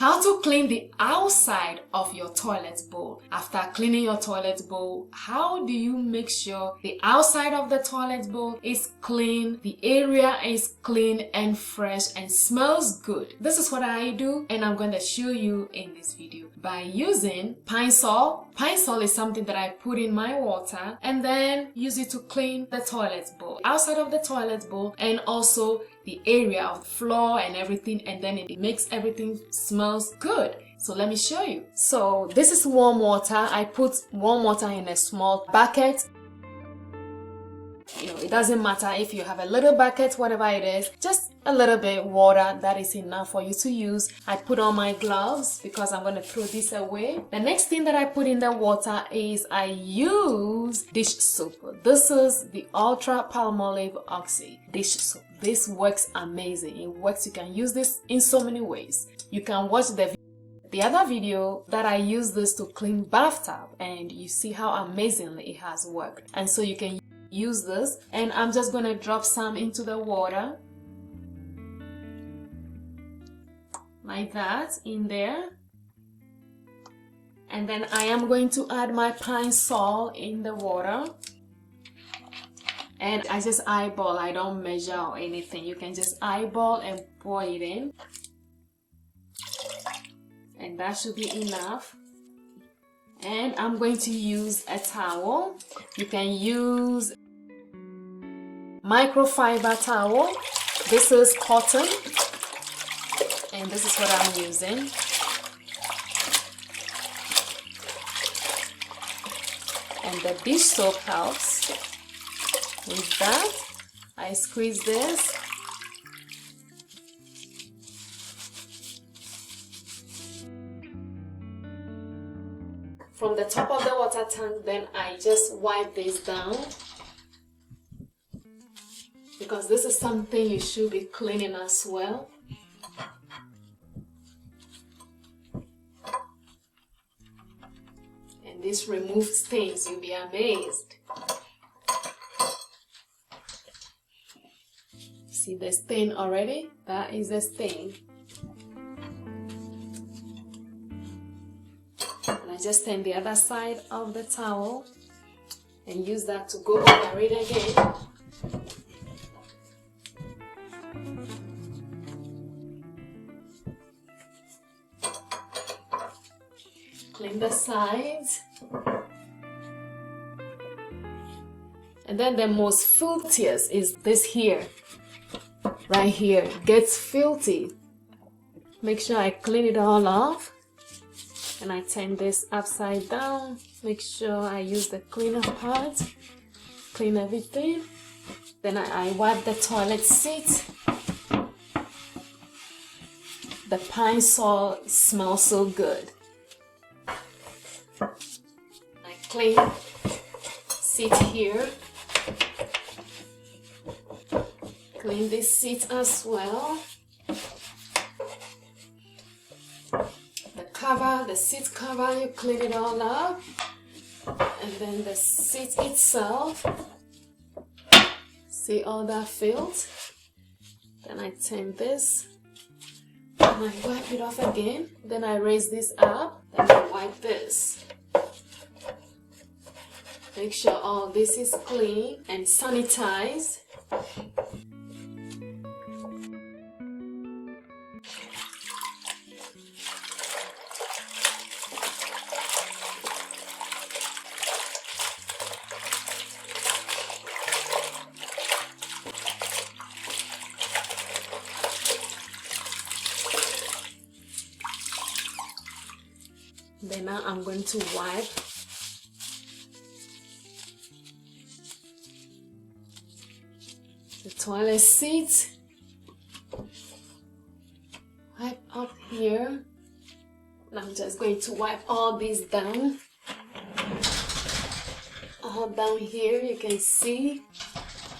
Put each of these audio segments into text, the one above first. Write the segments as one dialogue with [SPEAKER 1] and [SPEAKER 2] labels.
[SPEAKER 1] How to clean the outside of your toilet bowl. After cleaning your toilet bowl, how do you make sure the outside of the toilet bowl is clean, the area is clean and fresh and smells good? This is what I do, and I'm going to show you in this video by using pine sol. Pine sol is something that I put in my water and then use it to clean the toilet bowl, outside of the toilet bowl, and also the area of the floor and everything, and then it makes everything smells good. So let me show you. So this is warm water. I put warm water in a small bucket. It doesn't matter if you have a little bucket, whatever it is, just a little bit water, that is enough for you to use. I put on my gloves because I'm going to throw this away. The next thing that I put in the water is I use dish soap. This is the Ultra Palmolive Oxy dish soap. This works amazing. It works. You can use this in so many ways. You can watch the other video that I use this to clean bathtub, and you see how amazingly it has worked. And so you can use this, and I'm just going to drop some into the water like that in there, and then I am going to add my pine sol in the water, and I just eyeball. I don't measure or anything. You can just eyeball and pour it in, and that should be enough. And I'm going to use a towel. You can use microfiber towel. This is cotton, and this is what I'm using. And the dish soap helps with that. I squeeze this. From the top of the water tank, then I just wipe this down, because this is something you should be cleaning as well. And this removes stains. You'll be amazed. See the stain already? That is the stain. Just turn the other side of the towel and use that to go over it again. Clean the sides. And then the most filthiest is this here. Right here. It gets filthy. Make sure I clean it all off. And I turn this upside down. Make sure I use the cleaner part. Clean everything. Then I wipe the toilet seat. The pine sol smells so good. I clean seat here. Clean this seat as well. The seat cover, you clean it all up, and then the seat itself, see all that filth. Then I turn this and I wipe it off again. Then I raise this up, then I wipe this. Make sure all this is clean and sanitized. Then now I'm going to wipe the toilet seat. Wipe up here. And I'm just going to wipe all these down. All down here, you can see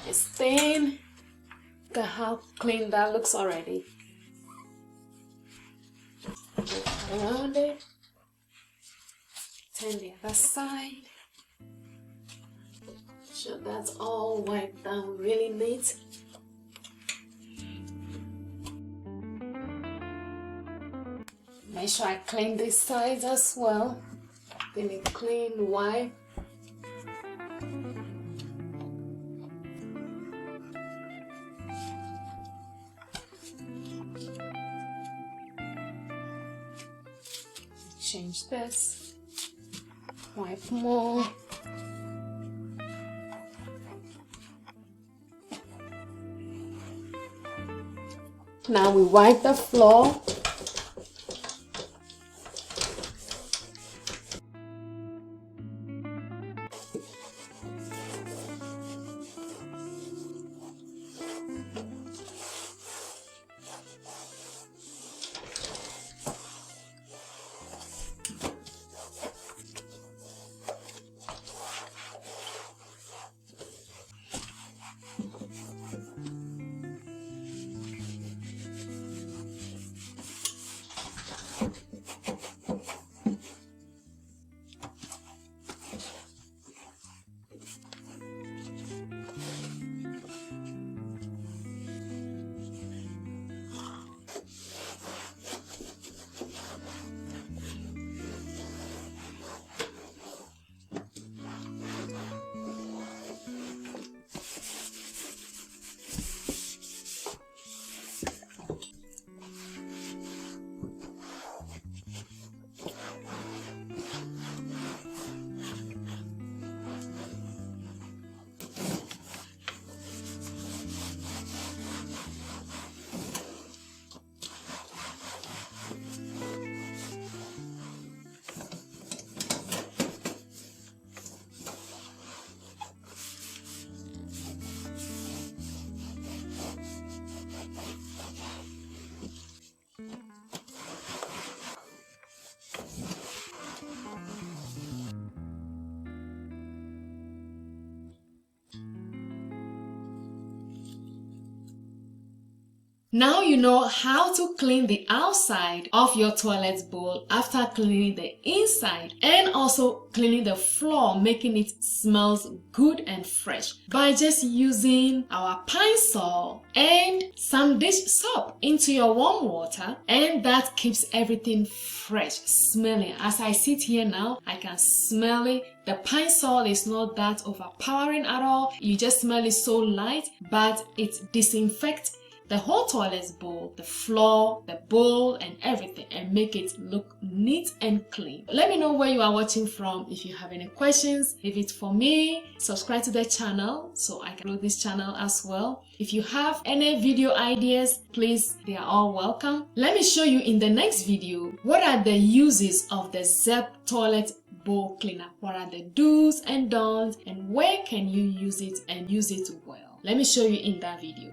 [SPEAKER 1] the stain. Look at how clean that looks already. Go around it. Turn the other side. Sure that's all wiped down really neat. Make sure I clean this side as well. Then a clean wipe. Change this. Wipe more. Now we wipe the floor. Now you know how to clean the outside of your toilet bowl after cleaning the inside, and also cleaning the floor, making it smells good and fresh by just using our pine sol and some dish soap into your warm water, and that keeps everything fresh smelling. As I sit here now, I can smell it. The pine sol is not that overpowering at all. You just smell it so light, but it disinfects the whole toilet bowl, the floor, the bowl, and everything, and make it look neat and clean. Let me know where you are watching from. If you have any questions, leave it for me. Subscribe to the channel so I can grow this channel as well. If you have any video ideas, please, they are all welcome. Let me show you in the next video what are the uses of the Zep toilet bowl cleaner. What are the do's and don'ts, and where can you use it and use it well? Let me show you in that video.